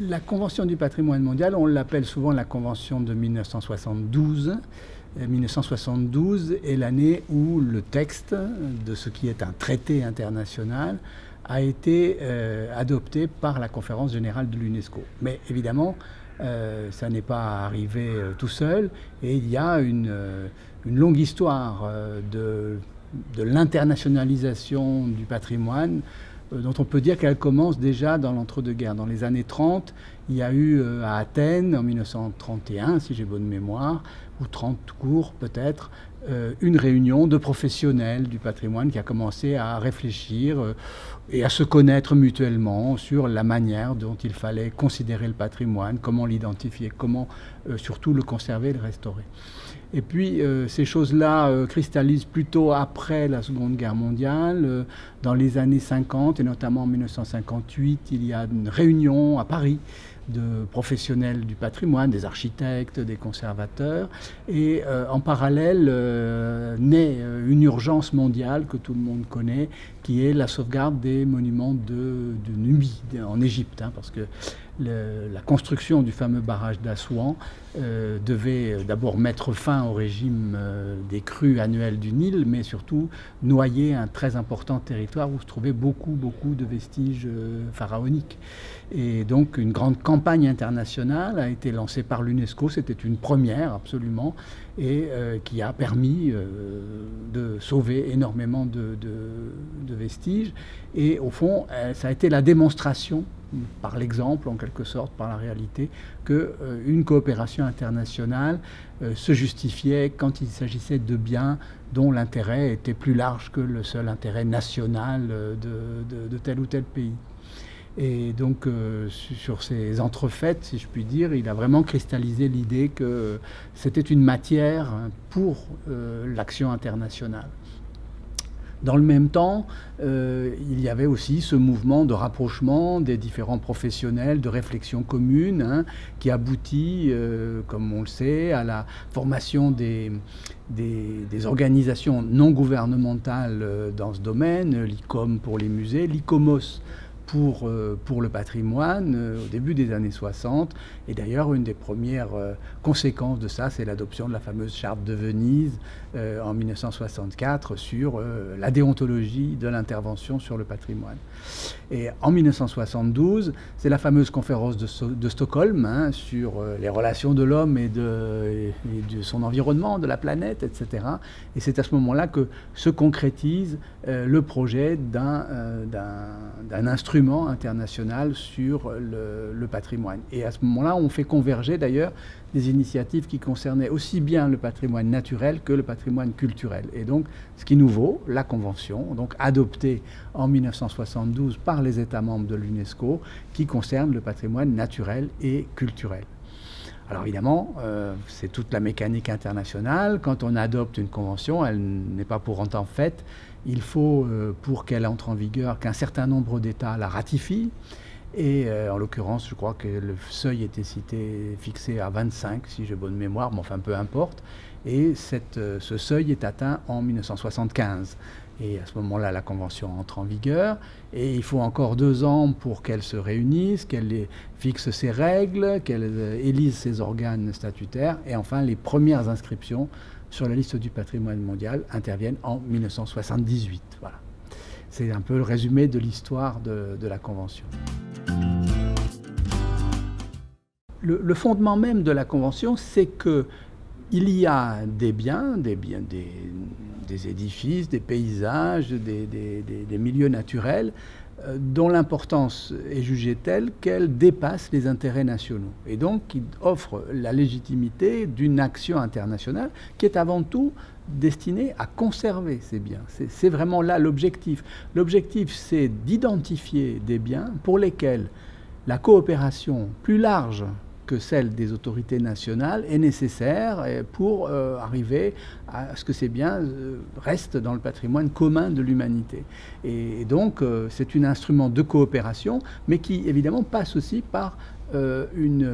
La Convention du patrimoine mondial, on l'appelle souvent la Convention de 1972. 1972 est l'année où le texte de ce qui est un traité international a été adopté par la Conférence générale de l'UNESCO. Mais évidemment, ça n'est pas arrivé tout seul, et il y a une longue histoire de l'internationalisation du patrimoine, dont on peut dire qu'elle commence déjà dans l'entre-deux-guerres. Dans les années 30, il y a eu à Athènes, en 1931, si j'ai bonne mémoire, ou 30 court peut-être, une réunion de professionnels du patrimoine qui a commencé à réfléchir et à se connaître mutuellement sur la manière dont il fallait considérer le patrimoine, comment l'identifier, comment surtout le conserver et le restaurer. Et puis ces choses-là cristallisent plutôt après la Seconde Guerre mondiale. Dans les années 50 et notamment en 1958, il y a une réunion à Paris de professionnels du patrimoine, des architectes, des conservateurs. Et en parallèle naît une urgence mondiale que tout le monde connaît, qui est la sauvegarde des monuments de Nubie, en Égypte, parce que la construction du fameux barrage d'Assouan devait d'abord mettre fin au régime des crues annuelles du Nil, mais surtout noyer un très important territoire où se trouvaient beaucoup de vestiges pharaoniques. Et donc une grande campagne internationale a été lancée par l'UNESCO, c'était une première absolument, et qui a permis de sauver énormément de vestiges. Et au fond, ça a été la démonstration, par l'exemple en quelque sorte, par la réalité, qu'une coopération internationale se justifiait quand il s'agissait de biens dont l'intérêt était plus large que le seul intérêt national de tel ou tel pays. Et donc, sur ces entrefaites, si je puis dire, il a vraiment cristallisé l'idée que c'était une matière pour l'action internationale. Dans le même temps, il y avait aussi ce mouvement de rapprochement des différents professionnels, de réflexion commune, qui aboutit, comme on le sait, à la formation des organisations non gouvernementales dans ce domaine, l'ICOM pour les musées, l'ICOMOS pour le patrimoine au début des années 60. Et d'ailleurs, une des premières conséquences de ça, c'est l'adoption de la fameuse Charte de Venise en 1964 sur la déontologie de l'intervention sur le patrimoine. Et en 1972, c'est la fameuse conférence de Stockholm sur les relations de l'homme et de son environnement, de la planète, etc. Et c'est à ce moment-là que se concrétise le projet d'un instrument international sur le patrimoine. Et à ce moment-là, on fait converger d'ailleurs des initiatives qui concernaient aussi bien le patrimoine naturel que le patrimoine culturel. Et donc, ce qui nous vaut, la Convention, donc adoptée en 1972 par les États membres de l'UNESCO, qui concerne le patrimoine naturel et culturel. Alors évidemment, c'est toute la mécanique internationale. Quand on adopte une convention, elle n'est pas pour autant faite. Il faut, pour qu'elle entre en vigueur, qu'un certain nombre d'États la ratifient. Et en l'occurrence, je crois que le seuil était fixé à 25, si j'ai bonne mémoire, mais enfin peu importe. Et ce seuil est atteint en 1975. Et à ce moment-là, la Convention entre en vigueur. Et il faut encore 2 ans pour qu'elle se réunisse, qu'elle fixe ses règles, qu'elle élise ses organes statutaires. Et enfin, les premières inscriptions sur la liste du patrimoine mondial interviennent en 1978. Voilà. C'est un peu le résumé de l'histoire de la Convention. Le fondement même de la Convention, c'est qu'il y a des biens, des édifices, des paysages, des milieux naturels dont l'importance est jugée telle qu'elle dépasse les intérêts nationaux. Et donc, qui offre la légitimité d'une action internationale qui est avant tout destinée à conserver ces biens. C'est vraiment là l'objectif. L'objectif, c'est d'identifier des biens pour lesquels la coopération plus large que celle des autorités nationales est nécessaire pour arriver à ce que ces biens restent dans le patrimoine commun de l'humanité. Et donc, c'est un instrument de coopération, mais qui, évidemment, passe aussi par une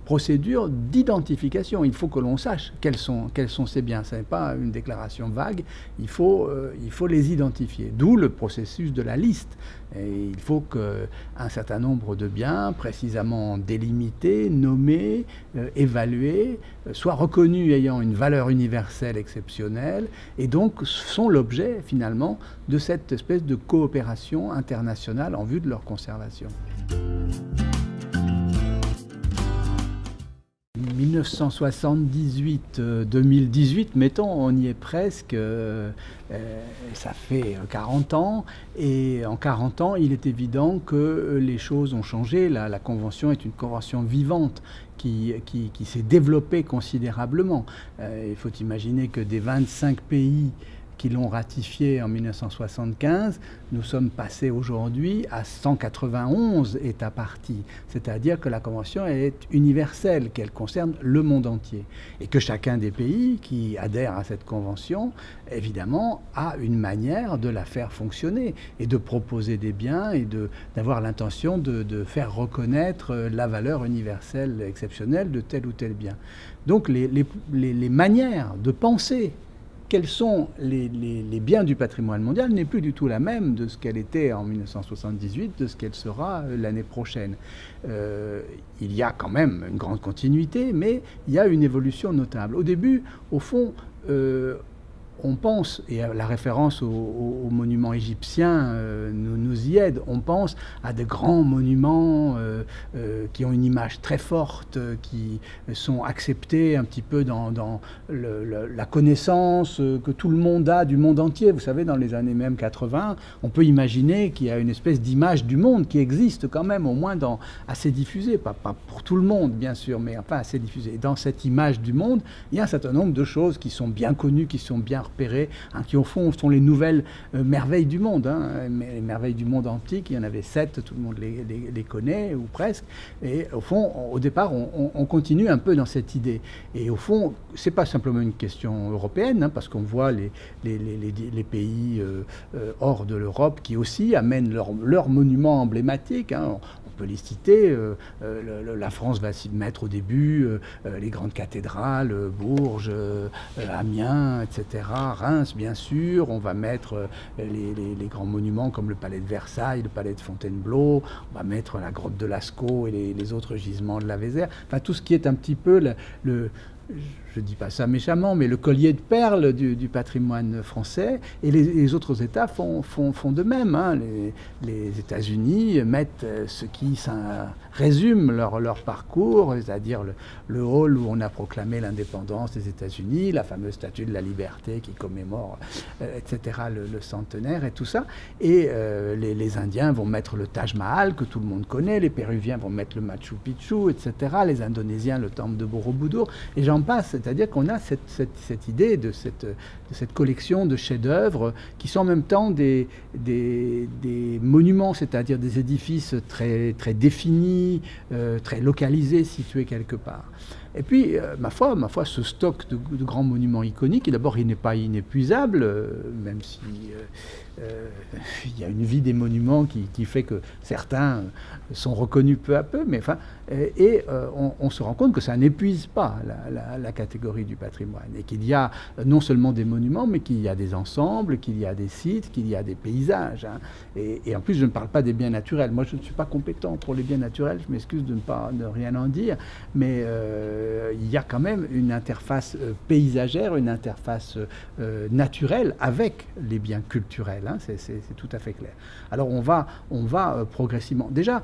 procédure d'identification. Il faut que l'on sache quels sont ces biens. Ce n'est pas une déclaration vague, il faut les identifier. D'où le processus de la liste. Et il faut qu'un certain nombre de biens précisément délimités, nommés, évalués, soient reconnus ayant une valeur universelle exceptionnelle et donc sont l'objet finalement de cette espèce de coopération internationale en vue de leur conservation. 1978-2018, mettons, on y est presque, ça fait 40 ans, et en 40 ans, il est évident que les choses ont changé. La Convention est une convention vivante qui s'est développée considérablement. Il faut imaginer que des 25 pays qui l'ont ratifié en 1975, nous sommes passés aujourd'hui à 191 États parties. C'est-à-dire que la Convention est universelle, qu'elle concerne le monde entier. Et que chacun des pays qui adhèrent à cette Convention, évidemment, a une manière de la faire fonctionner et de proposer des biens et d'avoir l'intention de faire reconnaître la valeur universelle exceptionnelle de tel ou tel bien. Donc les manières de penser quels sont les biens du patrimoine mondial n'est plus du tout la même de ce qu'elle était en 1978, de ce qu'elle sera l'année prochaine. Il y a quand même une grande continuité, mais il y a une évolution notable. Au début, au fond, on pense, et la référence aux monuments égyptiens nous y aide, on pense à de grands monuments qui ont une image très forte, qui sont acceptés un petit peu dans la connaissance que tout le monde a du monde entier. Vous savez, dans les années même 80, on peut imaginer qu'il y a une espèce d'image du monde qui existe quand même, au moins assez diffusée, pas pour tout le monde bien sûr, mais enfin assez diffusée. Et dans cette image du monde, il y a un certain nombre de choses qui sont bien connues, qui sont bien repérées, qui au fond sont les nouvelles merveilles du monde. Les merveilles du monde antique, il y en avait 7, tout le monde les connaît, ou presque. Et au fond, au départ, on continue un peu dans cette idée. Et au fond, c'est pas simplement une question européenne, parce qu'on voit les pays hors de l'Europe qui aussi amènent leurs monuments emblématiques. On peut les citer. La France va s'y mettre au début, les grandes cathédrales, Bourges, Amiens, etc., Reims, bien sûr. On va mettre les grands monuments comme le palais de Versailles, le palais de Fontainebleau. On va mettre la grotte de Lascaux et les autres gisements de la Vézère. Enfin, tout ce qui est un petit peu je ne dis pas ça méchamment, mais le collier de perles du patrimoine français, et les autres États font de même. Les États-Unis mettent ce qui résume leur parcours, c'est-à-dire le hall où on a proclamé l'indépendance des États-Unis, la fameuse statue de la liberté qui commémore, etc., le centenaire et tout ça. Et les Indiens vont mettre le Taj Mahal, que tout le monde connaît, les Péruviens vont mettre le Machu Picchu, etc., les Indonésiens le temple de Borobudur, et j'en passe. C'est-à-dire qu'on a cette idée de cette collection de chefs-d'œuvre qui sont en même temps des monuments, c'est-à-dire des édifices très, très définis, très localisés, situés quelque part. Et puis, ma foi, ce stock de grands monuments iconiques, d'abord, il n'est pas inépuisable, même si il y a une vie des monuments qui fait que certains sont reconnus peu à peu, mais enfin, on se rend compte que ça n'épuise pas la catégorie du patrimoine, et qu'il y a non seulement des monuments, mais qu'il y a des ensembles, qu'il y a des sites, qu'il y a des paysages. Et en plus, je ne parle pas des biens naturels. Moi, je ne suis pas compétent pour les biens naturels, je m'excuse de rien en dire, mais il y a quand même une interface paysagère, une interface naturelle avec les biens culturels. C'est tout à fait clair. Alors on va progressivement. Déjà,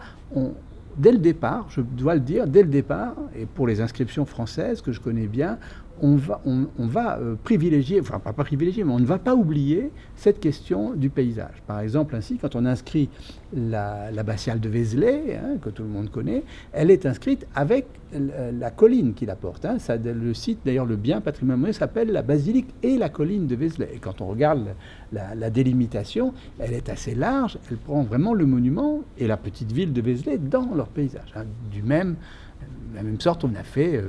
dès le départ, je dois le dire, dès le départ, et pour les inscriptions françaises que je connais bien, on va privilégier, enfin pas privilégier, mais on ne va pas oublier cette question du paysage. Par exemple, ainsi, quand on inscrit l'abbatiale de Vézelay, que tout le monde connaît, elle est inscrite avec la colline qui la porte. Le site, d'ailleurs, le bien patrimonial s'appelle la basilique et la colline de Vézelay. Et quand on regarde la délimitation, elle est assez large, elle prend vraiment le monument et la petite ville de Vézelay dans leur paysage. Du même, De la même sorte, on a fait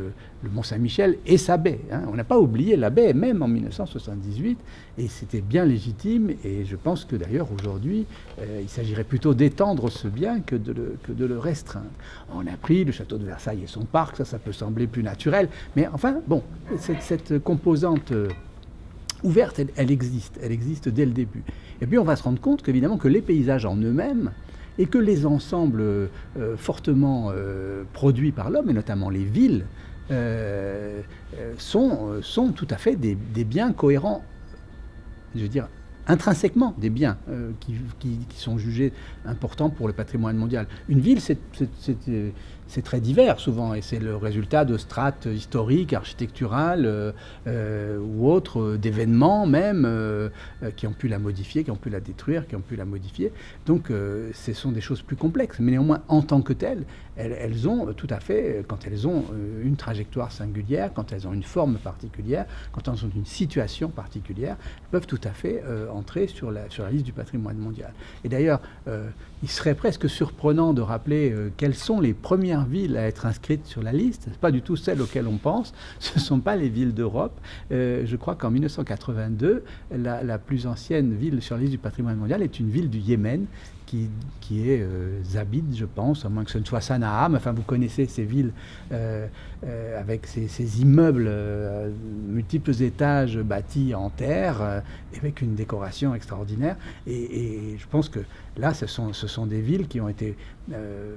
le Mont-Saint-Michel et sa baie. Hein. On n'a pas oublié la baie, même en 1978, et c'était bien légitime. Et je pense que d'ailleurs, aujourd'hui, il s'agirait plutôt d'étendre ce bien que de le restreindre. On a pris le château de Versailles et son parc, ça peut sembler plus naturel. Mais enfin, bon, cette composante ouverte, elle existe dès le début. Et puis on va se rendre compte qu'évidemment que les paysages en eux-mêmes, et que les ensembles fortement produits par l'homme, et notamment les villes, sont tout à fait des biens cohérents, je veux dire, intrinsèquement des biens qui sont jugés importants pour le patrimoine mondial. Une ville, c'est très divers souvent, et c'est le résultat de strates historiques, architecturales ou autres, d'événements même qui ont pu la modifier, qui ont pu la détruire, qui ont pu la modifier. Donc ce sont des choses plus complexes, mais néanmoins en tant que telles, elles ont tout à fait, quand elles ont une trajectoire singulière, quand elles ont une forme particulière, quand elles ont une situation particulière, elles peuvent tout à fait entrer sur la liste du patrimoine mondial. Et d'ailleurs, il serait presque surprenant de rappeler quelles sont les premières villes à être inscrites sur la liste. Ce n'est pas du tout celles auxquelles on pense, ce ne sont pas les villes d'Europe. Je crois qu'en 1982, la plus ancienne ville sur la liste du patrimoine mondial est une ville du Yémen, qui est Zabid, je pense, à moins que ce ne soit Sanaa. Enfin, vous connaissez ces villes avec ces immeubles, multiples étages bâtis en terre, avec une décoration extraordinaire. Et je pense que là, ce sont des villes qui ont été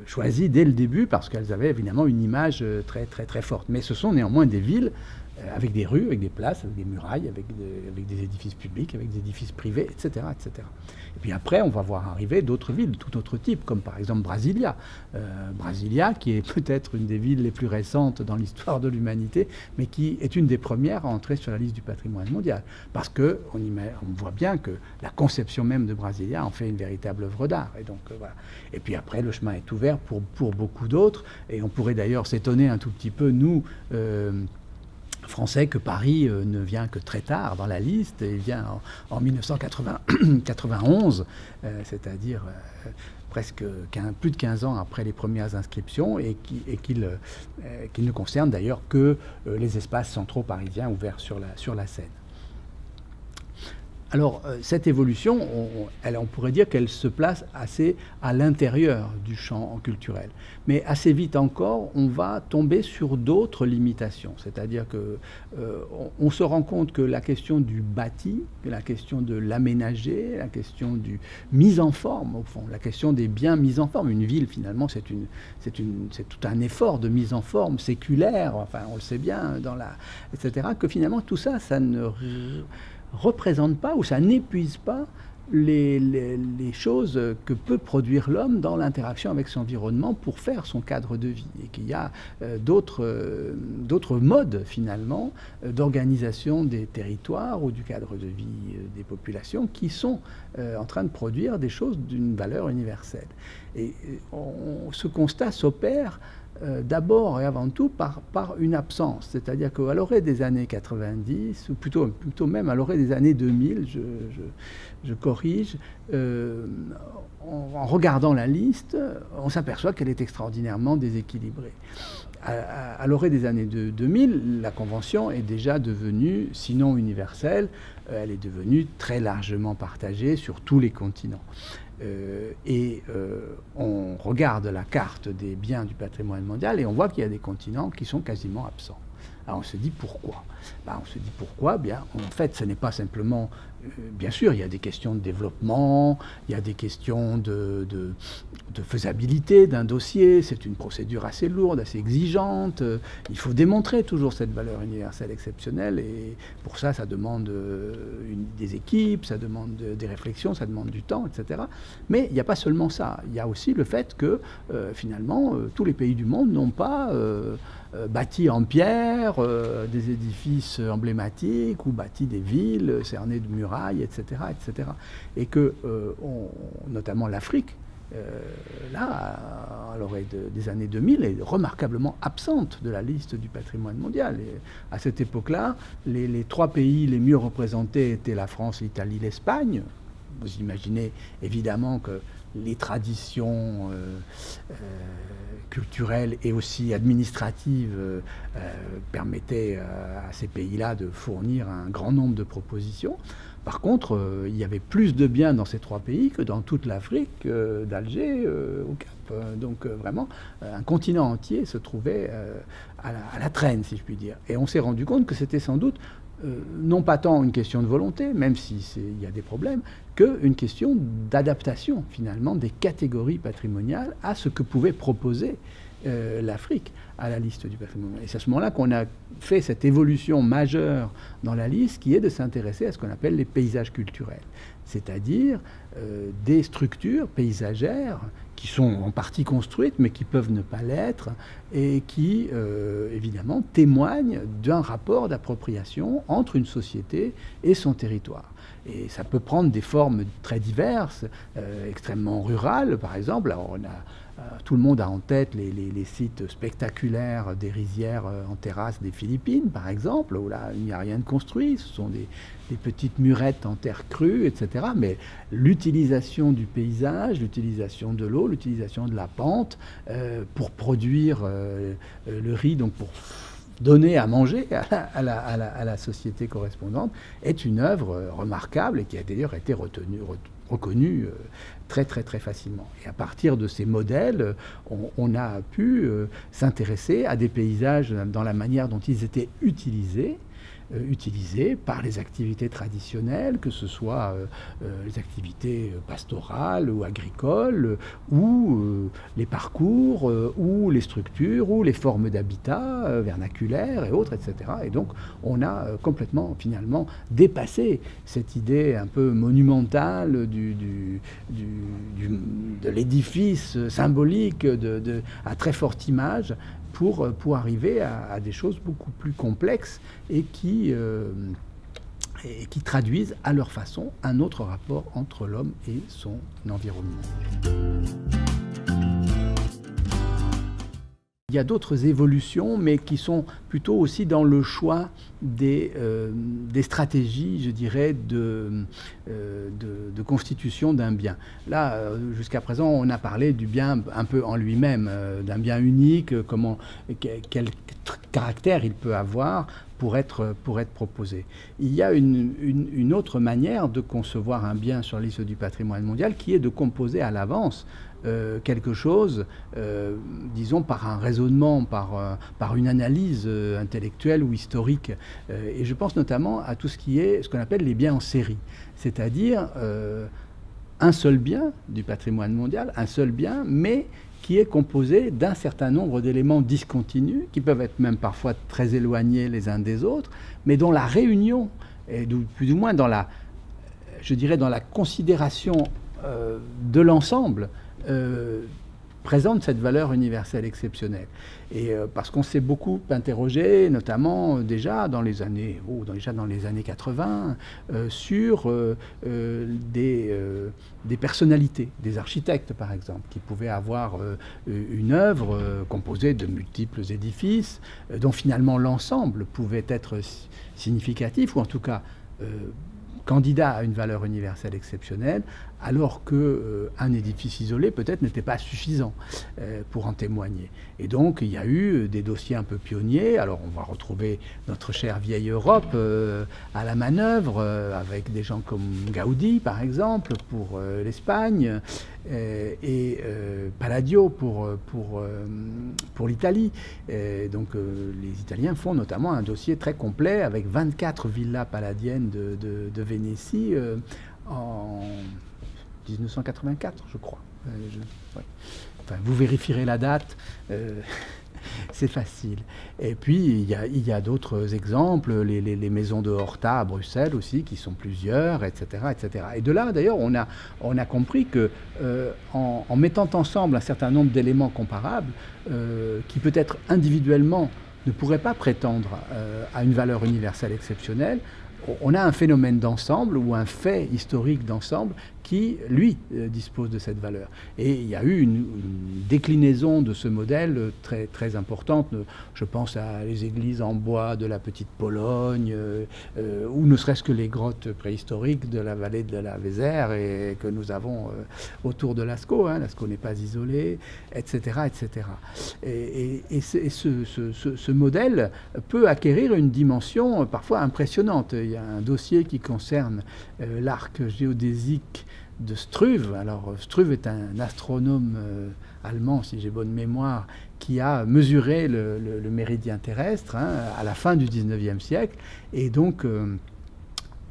choisies dès le début parce qu'elles avaient évidemment une image très, très, très forte. Mais ce sont néanmoins des villes avec des rues, avec des places, avec des murailles, avec des édifices publics, avec des édifices privés, etc., etc. Et puis après, on va voir arriver d'autres villes de tout autre type, comme par exemple Brasilia. Brasilia, qui est peut-être une des villes les plus récentes dans l'histoire de l'humanité, mais qui est une des premières à entrer sur la liste du patrimoine mondial. Parce qu'on voit bien que la conception même de Brasilia en fait une véritable œuvre d'art. Et donc, voilà. Et puis après, le chemin est ouvert pour beaucoup d'autres. Et on pourrait d'ailleurs s'étonner un tout petit peu, nous, Français, que Paris ne vient que très tard dans la liste. Il vient en 1991, c'est-à-dire presque plus de 15 ans après les premières inscriptions, et qu'il ne concerne d'ailleurs que les espaces centraux parisiens ouverts sur la Seine. Alors, cette évolution, on pourrait dire qu'elle se place assez à l'intérieur du champ culturel. Mais assez vite encore, on va tomber sur d'autres limitations. C'est-à-dire qu'on se rend compte que la question du bâti, la question de l'aménager, la question du mise en forme, au fond, la question des biens mis en forme. Une ville, finalement, c'est tout un effort de mise en forme séculaire, enfin, on le sait bien, etc., que finalement, tout ça, ça ne représente pas, ou ça n'épuise pas les choses que peut produire l'homme dans l'interaction avec son environnement pour faire son cadre de vie, et qu'il y a d'autres modes finalement d'organisation des territoires ou du cadre de vie des populations qui sont en train de produire des choses d'une valeur universelle. Et ce constat s'opère d'abord et avant tout par une absence. C'est-à-dire qu'à l'orée des années 90, ou plutôt même à l'orée des années 2000, je corrige, en regardant la liste, on s'aperçoit qu'elle est extraordinairement déséquilibrée. À l'orée des années 2000, la Convention est déjà devenue, sinon universelle, elle est devenue très largement partagée sur tous les continents. On regarde la carte des biens du patrimoine mondial et on voit qu'il y a des continents qui sont quasiment absents. Alors on se dit pourquoi ? Bien, en fait, ce n'est pas simplement... bien sûr, il y a des questions de développement, il y a des questions de faisabilité d'un dossier. C'est une procédure assez lourde, assez exigeante. Il faut démontrer toujours cette valeur universelle exceptionnelle. Et pour ça, ça demande des équipes, ça demande des réflexions, ça demande du temps, etc. Mais il n'y a pas seulement ça. Il y a aussi le fait que, finalement, tous les pays du monde n'ont pas... bâti en pierre, des édifices emblématiques ou bâti des villes cernées de murailles, etc., etc. Et que, notamment l'Afrique, là, à l'orée des années 2000, est remarquablement absente de la liste du patrimoine mondial. Et à cette époque-là, les 3 pays les mieux représentés étaient la France, l'Italie, l'Espagne. Vous imaginez évidemment que les traditions culturelles et aussi administratives permettaient à ces pays-là de fournir un grand nombre de propositions. Par contre, il y avait plus de biens dans ces 3 pays que dans toute l'Afrique, d'Alger au Cap. Donc vraiment, un continent entier se trouvait à la traîne, si je puis dire. Et on s'est rendu compte que c'était sans doute non pas tant une question de volonté, même il y a des problèmes, qu'une question d'adaptation, finalement, des catégories patrimoniales à ce que pouvait proposer l'Afrique à la liste du patrimoine. Et c'est à ce moment-là qu'on a fait cette évolution majeure dans la liste qui est de s'intéresser à ce qu'on appelle les paysages culturels, c'est-à-dire des structures paysagères qui sont en partie construites mais qui peuvent ne pas l'être et qui évidemment témoignent d'un rapport d'appropriation entre une société et son territoire. Et ça peut prendre des formes très diverses, extrêmement rurales par exemple. Alors tout le monde a en tête les sites spectaculaires des rizières en terrasse des Philippines, par exemple, où là, il n'y a rien de construit. Ce sont des petites murettes en terre crue, etc. Mais l'utilisation du paysage, l'utilisation de l'eau, l'utilisation de la pente pour produire le riz, donc pour donner à manger à la société correspondante, est une œuvre remarquable et qui a d'ailleurs été reconnue très très très facilement. Et à partir de ces modèles, on a pu s'intéresser à des paysages dans la manière dont ils étaient utilisés par les activités traditionnelles, que ce soit les activités pastorales ou agricoles, ou les parcours, ou les structures, ou les formes d'habitat vernaculaires et autres, etc. Et donc on a complètement finalement dépassé cette idée un peu monumentale de l'édifice symbolique à très forte image, pour arriver à des choses beaucoup plus complexes et qui traduisent à leur façon un autre rapport entre l'homme et son environnement. Il y a d'autres évolutions, mais qui sont plutôt aussi dans le choix des stratégies, je dirais, de constitution d'un bien. Là, jusqu'à présent, on a parlé du bien un peu en lui-même, d'un bien unique, quel caractère il peut avoir pour être proposé. Il y a une autre manière de concevoir un bien sur la liste du patrimoine mondial qui est de composer à l'avance quelque chose, disons par un raisonnement, par une analyse intellectuelle ou historique. Et je pense notamment à tout ce qu'on appelle les biens en série, c'est-à-dire un seul bien du patrimoine mondial, un seul bien, mais qui est composé d'un certain nombre d'éléments discontinus, qui peuvent être même parfois très éloignés les uns des autres, mais dont la réunion, et plus ou moins dans la considération de l'ensemble, présente cette valeur universelle exceptionnelle. Et parce qu'on s'est beaucoup interrogé, notamment déjà dans les années 80, sur des personnalités, des architectes par exemple, qui pouvaient avoir une œuvre composée de multiples édifices, dont finalement l'ensemble pouvait être significatif, ou en tout cas candidat à une valeur universelle exceptionnelle, alors qu'un édifice isolé peut-être n'était pas suffisant pour en témoigner. Et donc il y a eu des dossiers un peu pionniers. Alors on va retrouver notre chère vieille Europe à la manœuvre, avec des gens comme Gaudi par exemple pour l'Espagne, et Palladio pour l'Italie. Donc les Italiens font notamment un dossier très complet avec 24 villas palladiennes de Vénétie en 1984, je crois. Ouais. Enfin, vous vérifierez la date, c'est facile. Et puis, il y a d'autres exemples, les maisons de Horta à Bruxelles aussi, qui sont plusieurs, etc. etc. Et de là, d'ailleurs, on a compris que en mettant ensemble un certain nombre d'éléments comparables, qui peut-être individuellement ne pourraient pas prétendre à une valeur universelle exceptionnelle, on a un phénomène d'ensemble ou un fait historique d'ensemble qui, lui, dispose de cette valeur. Et il y a eu une déclinaison de ce modèle très, très importante. Je pense à les églises en bois de la petite Pologne, ou ne serait-ce que les grottes préhistoriques de la vallée de la Vézère et que nous avons autour de Lascaux. Lascaux n'est pas isolé, etc. etc. Et ce modèle peut acquérir une dimension parfois impressionnante. Il y a un dossier qui concerne l'arc géodésique de Struve. Alors Struve est un astronome allemand, si j'ai bonne mémoire, qui a mesuré le méridien terrestre à la fin du 19e siècle. Et donc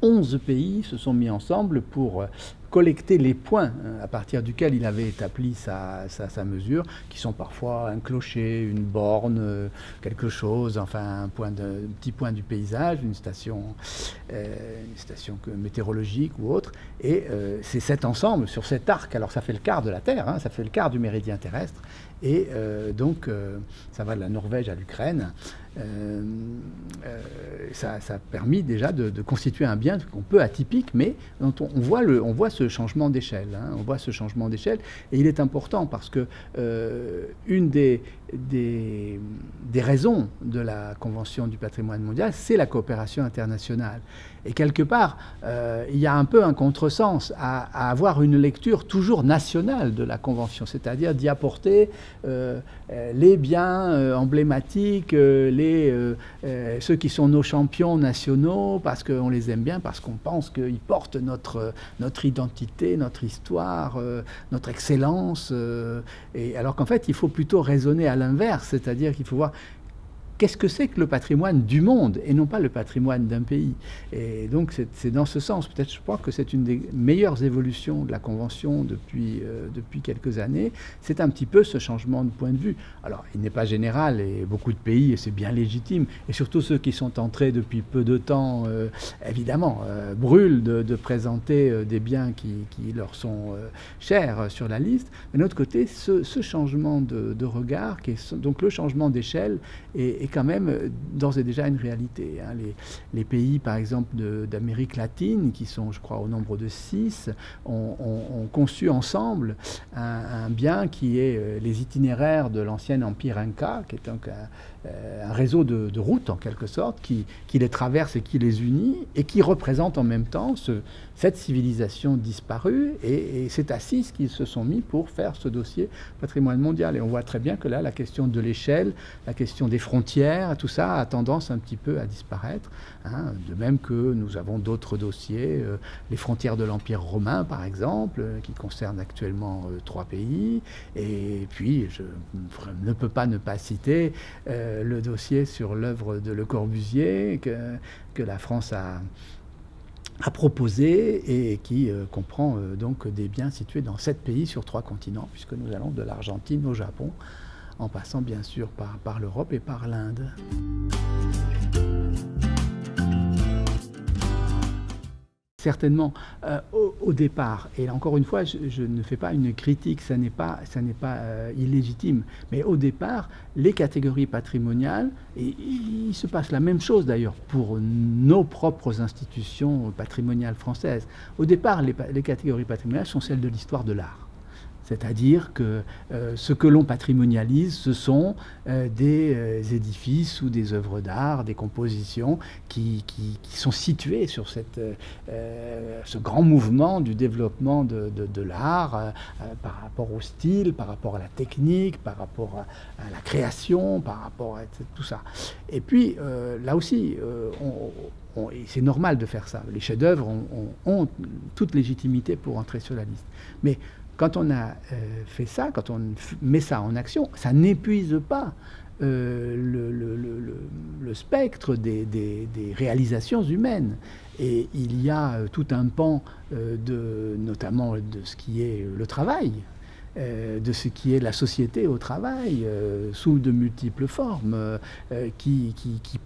11 pays se sont mis ensemble pour collecter les points à partir duquel il avait établi sa mesure, qui sont parfois un clocher, une borne, quelque chose, enfin un petit point du paysage, une station météorologique ou autre. Et c'est cet ensemble, sur cet arc, alors ça fait le quart de la Terre, ça fait le quart du méridien terrestre, et donc ça va de la Norvège à l'Ukraine. Ça a permis déjà de constituer un bien un peu atypique, mais dont on voit ce changement d'échelle. On voit ce changement d'échelle, et il est important parce que une des raisons de la Convention du patrimoine mondial, c'est la coopération internationale. Et quelque part, il y a un peu un contresens à avoir une lecture toujours nationale de la Convention, c'est-à-dire d'y apporter les biens emblématiques, ceux qui sont nos champions nationaux, parce qu'on les aime bien, parce qu'on pense qu'ils portent notre identité, notre histoire, notre excellence. Et alors qu'en fait, il faut plutôt raisonner à l'inverse, c'est-à-dire qu'il faut voir qu'est-ce que c'est que le patrimoine du monde et non pas le patrimoine d'un pays. Et donc c'est dans ce sens, peut-être je crois que c'est une des meilleures évolutions de la Convention depuis quelques années, c'est un petit peu ce changement de point de vue. Alors il n'est pas général et beaucoup de pays, et c'est bien légitime, et surtout ceux qui sont entrés depuis peu de temps, évidemment, brûlent de présenter des biens qui leur sont chers sur la liste. Mais d'un autre côté, ce changement de regard, qui est donc le changement d'échelle, est quand même d'ores et déjà une réalité. Les pays, par exemple, d'Amérique latine, qui sont, je crois, au nombre de 6, ont conçu ensemble un bien qui est les itinéraires de l'ancien empire Inca, qui est donc un réseau de routes, en quelque sorte, qui les traverse et qui les unit, et qui représente en même temps cette civilisation disparue. Et c'est à 6 qu'ils se sont mis pour faire ce dossier patrimoine mondial. Et on voit très bien que là, la question de l'échelle, la question des frontières, tout ça a tendance un petit peu à disparaître. De même que nous avons d'autres dossiers, les frontières de l'Empire romain, par exemple, qui concernent actuellement 3 pays. Et puis, je ne peux pas ne pas citer le dossier sur l'œuvre de Le Corbusier que la France a proposé et qui comprend donc des biens situés dans 7 pays sur 3 continents, puisque nous allons de l'Argentine au Japon, en passant bien sûr par l'Europe et par l'Inde. Certainement, au départ, et encore une fois, je ne fais pas une critique, ça n'est pas illégitime, mais au départ, les catégories patrimoniales, et il se passe la même chose d'ailleurs pour nos propres institutions patrimoniales françaises. Au départ, les catégories patrimoniales sont celles de l'histoire de l'art. C'est-à-dire que ce que l'on patrimonialise, ce sont des édifices ou des œuvres d'art, des compositions qui sont situées sur ce grand mouvement du développement de l'art par rapport au style, par rapport à la technique, par rapport à la création, par rapport à tout ça. Et puis, là aussi, et c'est normal de faire ça. Les chefs-d'œuvre ont toute légitimité pour entrer sur la liste. Mais quand on a fait ça, quand on met ça en action, ça n'épuise pas le spectre des réalisations humaines. Et il y a tout un pan notamment de ce qui est le travail, de ce qui est la société au travail, sous de multiples formes, qui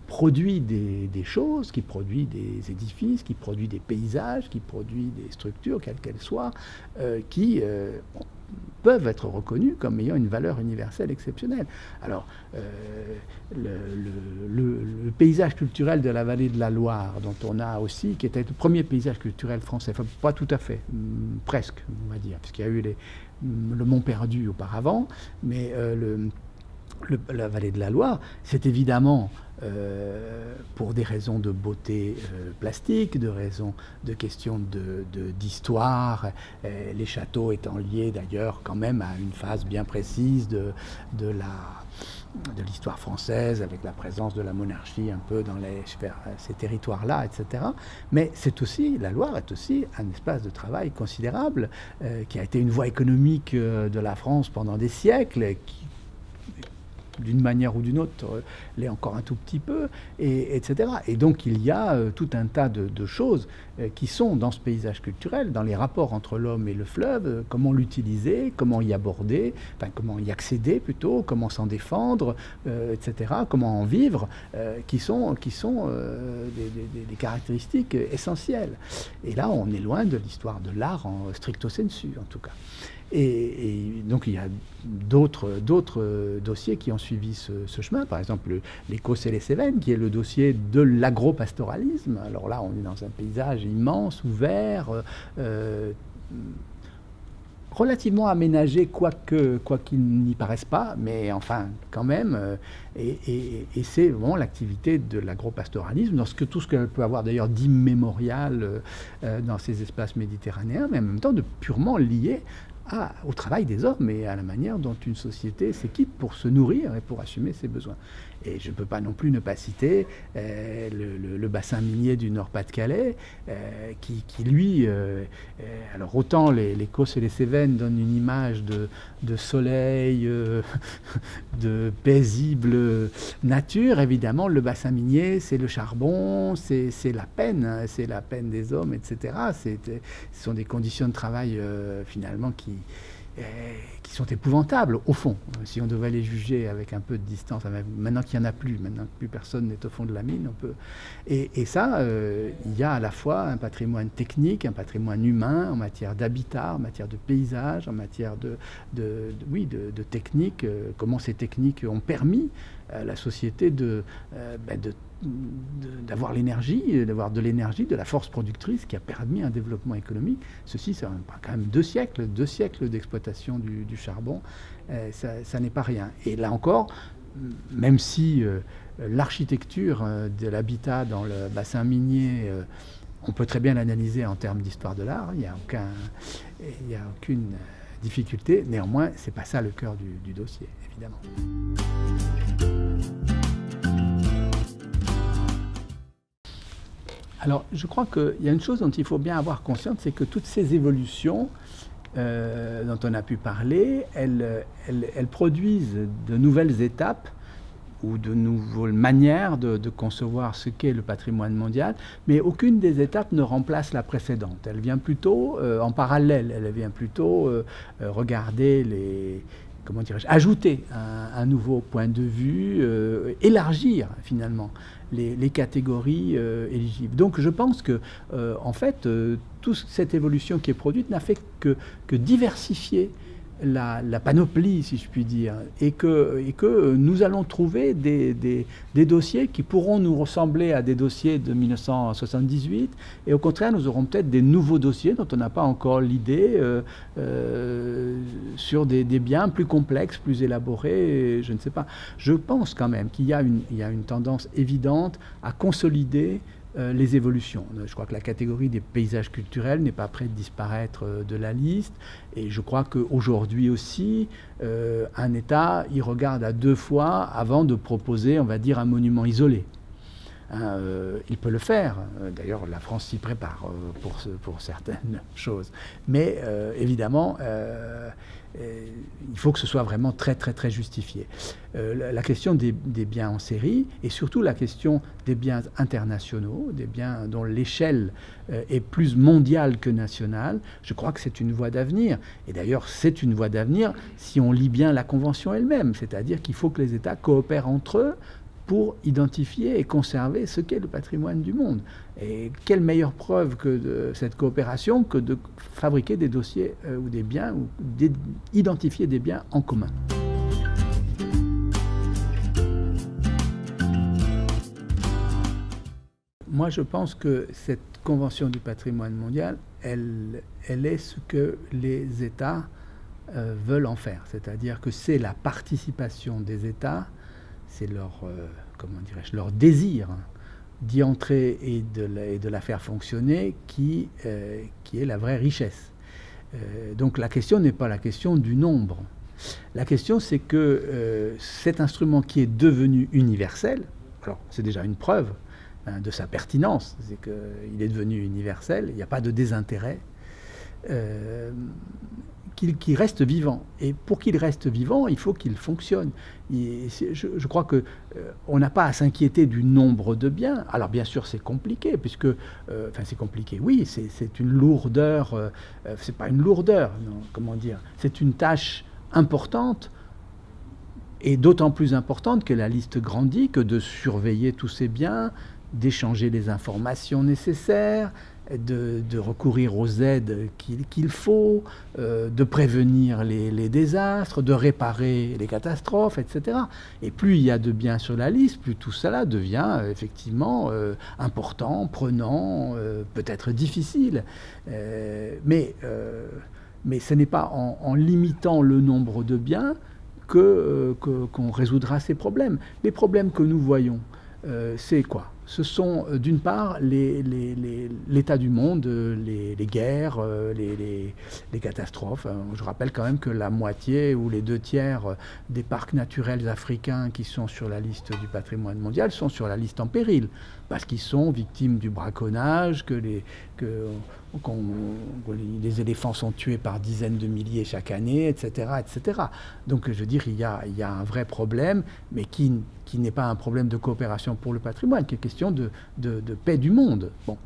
produit des choses, qui produit des édifices, qui produit des paysages, qui produit des structures, quelles qu'elles soient, qui peuvent être reconnus comme ayant une valeur universelle exceptionnelle. Alors, le paysage culturel de la vallée de la Loire, dont on a aussi, qui était le premier paysage culturel français, enfin pas tout à fait, presque, on va dire, puisqu'il y a eu le Mont Perdu auparavant, mais la vallée de la Loire, c'est évidemment pour des raisons de beauté plastique, de questions d'histoire, les châteaux étant liés d'ailleurs quand même à une phase bien précise de l'histoire française, avec la présence de la monarchie un peu dans ces territoires-là, etc. Mais la Loire est aussi un espace de travail considérable, qui a été une voie économique de la France pendant des siècles, qui, d'une manière ou d'une autre, l'est encore un tout petit peu, etc. Et donc il y a tout un tas de choses qui sont dans ce paysage culturel, dans les rapports entre l'homme et le fleuve, comment l'utiliser, comment y aborder, enfin comment y accéder plutôt, comment s'en défendre, etc., comment en vivre, qui sont des caractéristiques essentielles. Et là, on est loin de l'histoire de l'art en stricto sensu, en tout cas. Et donc il y a d'autres dossiers qui ont suivi ce chemin. Par exemple, les Causses et les Cévennes, qui est le dossier de l'agropastoralisme. Alors là, on est dans un paysage immense, ouvert, relativement aménagé, quoi qu'il n'y paraisse pas, mais enfin quand même. Et c'est vraiment l'activité de l'agropastoralisme, dans tout ce qu'elle peut avoir d'ailleurs d'immémorial dans ces espaces méditerranéens, mais en même temps de purement lié au travail des hommes et à la manière dont une société s'équipe pour se nourrir et pour assumer ses besoins. Et je ne peux pas non plus ne pas citer le bassin minier du Nord-Pas-de-Calais, qui lui, alors autant les Causses et les Cévennes donnent une image de soleil, de paisible nature. Évidemment, le bassin minier, c'est le charbon, c'est la peine, c'est la peine des hommes, etc. Ce sont des conditions de travail finalement qui sont épouvantables, au fond, si on devait les juger avec un peu de distance. Maintenant qu'il n'y en a plus, maintenant que plus personne n'est au fond de la mine, on peut... Et ça, il y a à la fois un patrimoine technique, un patrimoine humain, en matière d'habitat, en matière de paysage, en matière de technique, comment ces techniques ont permis à la société d'avoir l'énergie, d'avoir de l'énergie, de la force productrice qui a permis un développement économique. Ceci, c'est quand même 2 siècles d'exploitation du charbon. Ça n'est pas rien. Et là encore, même si l'architecture de l'habitat dans le bassin minier, on peut très bien l'analyser en termes d'histoire de l'art, il n'y a aucune difficulté. Néanmoins, ce n'est pas ça le cœur du dossier, évidemment. Alors, je crois qu'il y a une chose dont il faut bien avoir conscience, c'est que toutes ces évolutions dont on a pu parler, elles produisent de nouvelles étapes ou de nouvelles manières de concevoir ce qu'est le patrimoine mondial, mais aucune des étapes ne remplace la précédente. Elle vient plutôt en parallèle, elle vient plutôt regarder ajouter un nouveau point de vue, élargir finalement les catégories éligibles. Donc je pense que, en fait, toute cette évolution qui est produite n'a fait que diversifier la panoplie, si je puis dire, et que nous allons trouver des dossiers qui pourront nous ressembler à des dossiers de 1978, et au contraire, nous aurons peut-être des nouveaux dossiers dont on n'a pas encore l'idée, sur des biens plus complexes, plus élaborés, je ne sais pas. Je pense quand même qu'il y a une tendance évidente à consolider les évolutions. Je crois que la catégorie des paysages culturels n'est pas près de disparaître de la liste, et je crois qu'aujourd'hui aussi, un État y regarde à 2 fois avant de proposer, on va dire, un monument isolé. Il peut le faire. D'ailleurs, la France s'y prépare pour certaines choses. Mais évidemment, il faut que ce soit vraiment très, très, très justifié. La question des biens en série, et surtout la question des biens internationaux, des biens dont l'échelle est plus mondiale que nationale, je crois que c'est une voie d'avenir. Et d'ailleurs, c'est une voie d'avenir si on lit bien la Convention elle-même. C'est-à-dire qu'il faut que les États coopèrent entre eux pour identifier et conserver ce qu'est le patrimoine du monde. Et quelle meilleure preuve que de cette coopération que de fabriquer des dossiers ou des biens, ou d'identifier des biens en commun. Moi, je pense que cette Convention du patrimoine mondial, elle est ce que les États veulent en faire. C'est-à-dire que c'est la participation des États, c'est leur, comment dirais-je, leur désir d'y entrer et de la faire fonctionner qui est la vraie richesse. Donc la question n'est pas la question du nombre. La question, c'est que cet instrument qui est devenu universel, alors c'est déjà une preuve de sa pertinence, c'est qu'il est devenu universel, il n'y a pas de désintérêt, qu'il reste vivant. Et pour qu'il reste vivant, il faut qu'il fonctionne. Je crois qu'on n'a pas à s'inquiéter du nombre de biens. Alors bien sûr, c'est compliqué, puisque... enfin, c'est compliqué, oui, c'est une lourdeur... c'est pas une lourdeur, non, comment dire. C'est une tâche importante, et d'autant plus importante que la liste grandit, que de surveiller tous ces biens, d'échanger les informations nécessaires, de recourir aux aides qu'il faut, de prévenir les désastres, de réparer les catastrophes, etc. Et plus il y a de biens sur la liste, plus tout cela devient effectivement important, prenant, peut-être difficile. Mais ce n'est pas en limitant le nombre de biens qu'on résoudra ces problèmes. Les problèmes que nous voyons, c'est quoi? Ce sont d'une part l'état du monde, les guerres, les catastrophes. Je rappelle quand même que la moitié ou les 2/3 des parcs naturels africains qui sont sur la liste du patrimoine mondial sont sur la liste en péril, parce qu'ils sont victimes du braconnage, que les éléphants sont tués par dizaines de milliers chaque année, etc., etc. Donc je veux dire, il y a un vrai problème, mais qui n'est pas un problème de coopération pour le patrimoine, qui est question de paix du monde. Bon.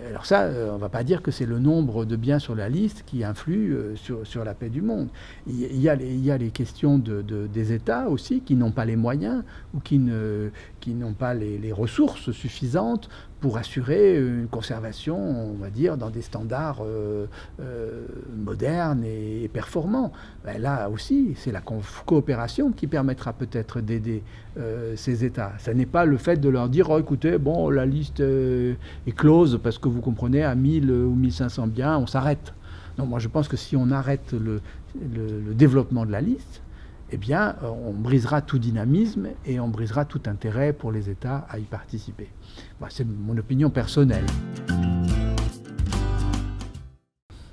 Alors ça, on ne va pas dire que c'est le nombre de biens sur la liste qui influe sur la paix du monde. Il y a les questions des États aussi qui n'ont pas les moyens ou qui n'ont pas les ressources suffisantes pour assurer une conservation, on va dire, dans des standards modernes et performants. Ben là aussi, c'est la coopération qui permettra peut-être d'aider ces États. Ce n'est pas le fait de leur dire, oh, écoutez, bon, la liste est close parce que vous comprenez, à 1000 ou 1500 biens, on s'arrête. Non, moi je pense que si on arrête le développement de la liste, eh bien, on brisera tout dynamisme et on brisera tout intérêt pour les États à y participer. Bon, c'est mon opinion personnelle.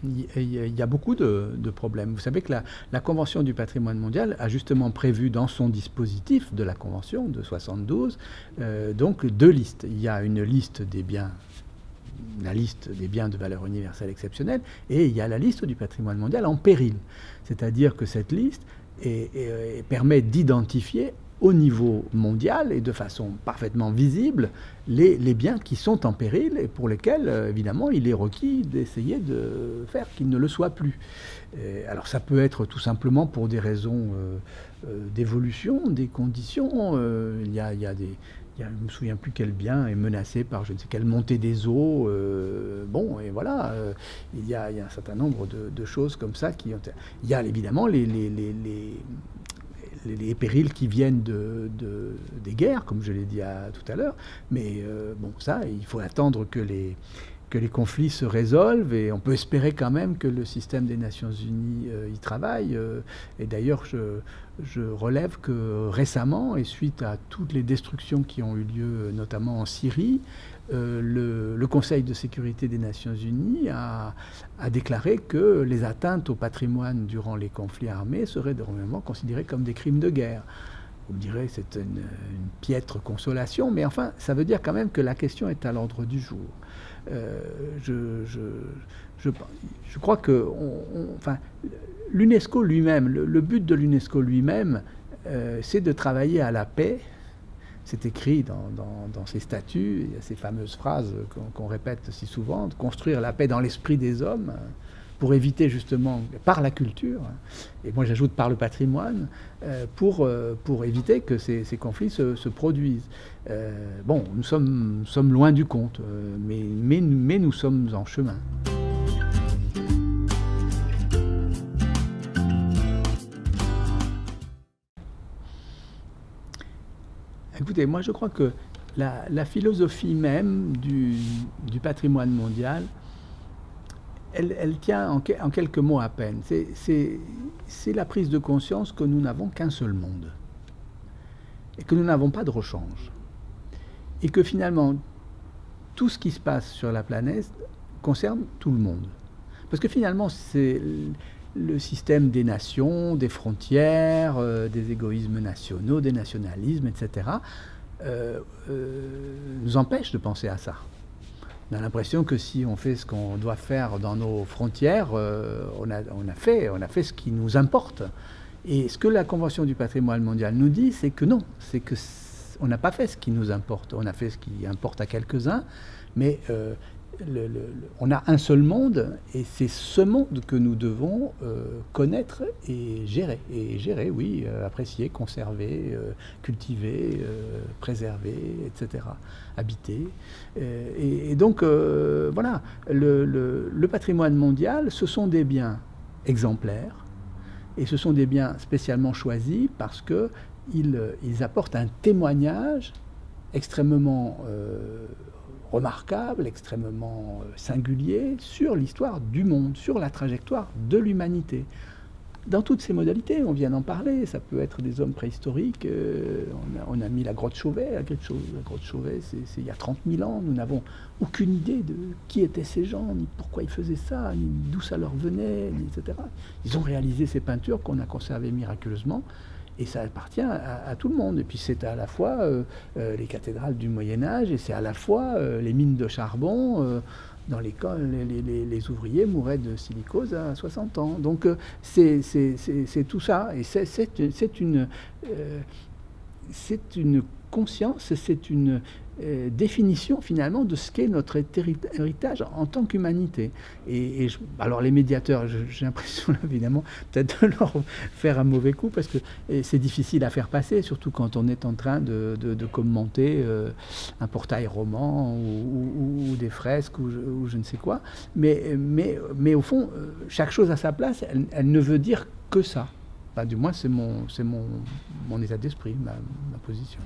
Il y a beaucoup de problèmes. Vous savez que la Convention du patrimoine mondial a justement prévu dans son dispositif de la Convention de 72 donc 2 listes. Il y a une liste des biens, la liste des biens de valeur universelle exceptionnelle, et il y a la liste du patrimoine mondial en péril. C'est-à-dire que cette liste permet d'identifier au niveau mondial et de façon parfaitement visible les biens qui sont en péril et pour lesquels, évidemment, il est requis d'essayer de faire qu'ils ne le soient plus. Alors ça peut être tout simplement pour des raisons d'évolution, des conditions. Il y a je ne me souviens plus quel bien est menacé par je ne sais quelle montée des eaux. Bon, et voilà, il y a un certain nombre de choses comme ça qui ont... Il y a évidemment les périls qui viennent des guerres, comme je l'ai dit tout à l'heure, mais bon, ça, il faut attendre que les conflits se résolvent, et on peut espérer quand même que le système des Nations Unies y travaille. Et d'ailleurs, je relève que récemment, et suite à toutes les destructions qui ont eu lieu, notamment en Syrie, le Conseil de sécurité des Nations Unies a déclaré que les atteintes au patrimoine durant les conflits armés seraient normalement considérées comme des crimes de guerre. Vous me direz, c'est une piètre consolation, mais enfin, ça veut dire quand même que la question est à l'ordre du jour. Je crois que l'UNESCO lui-même, le but de l'UNESCO lui-même, c'est de travailler à la paix. C'est écrit dans ses statuts, il y a ces fameuses phrases qu'on répète si souvent, de construire la paix dans l'esprit des hommes, pour éviter justement, par la culture, et moi j'ajoute par le patrimoine, pour éviter que ces conflits se produisent. Bon, nous sommes loin du compte, mais nous sommes en chemin. Écoutez, moi je crois que La philosophie même du patrimoine mondial, elle tient en quelques mots à peine. C'est la prise de conscience que nous n'avons qu'un seul monde et que nous n'avons pas de rechange. Et que finalement, tout ce qui se passe sur la planète concerne tout le monde. Parce que finalement, c'est le système des nations, des frontières, des égoïsmes nationaux, des nationalismes, etc., nous empêche de penser à ça. On a l'impression que si on fait ce qu'on doit faire dans nos frontières, on a fait ce qui nous importe. Et ce que la Convention du patrimoine mondial nous dit, c'est que non, c'est que on n'a pas fait ce qui nous importe. On a fait ce qui importe à quelques-uns, mais on a un seul monde, et c'est ce monde que nous devons connaître et gérer. Et gérer, oui, apprécier, conserver, cultiver, préserver, etc., habiter. Et donc, voilà, le patrimoine mondial, ce sont des biens exemplaires, et ce sont des biens spécialement choisis parce qu'ils apportent un témoignage extrêmement remarquable, extrêmement singulier sur l'histoire du monde, sur la trajectoire de l'humanité. Dans toutes ces modalités, on vient d'en parler, ça peut être des hommes préhistoriques, on a mis la grotte Chauvet, la grotte Chauvet c'est il y a 30 000 ans, nous n'avons aucune idée de qui étaient ces gens, ni pourquoi ils faisaient ça, ni d'où ça leur venait, etc. Ils ont réalisé ces peintures qu'on a conservées miraculeusement, et ça appartient à tout le monde. Et puis c'est à la fois les cathédrales du Moyen-Âge, et c'est à la fois les mines de charbon dans lesquelles les ouvriers mouraient de silicose à 60 ans. Donc c'est tout ça. Et c'est une conscience, c'est une définition finalement de ce qu'est notre héritage en tant qu'humanité. Alors les médiateurs, j'ai l'impression évidemment peut-être de leur faire un mauvais coup, parce que c'est difficile à faire passer, surtout quand on est en train de commenter un portail roman ou des fresques ou je ne sais quoi. Mais au fond, chaque chose à sa place, elle ne veut dire que ça. Enfin, du moins, c'est mon état d'esprit, ma position.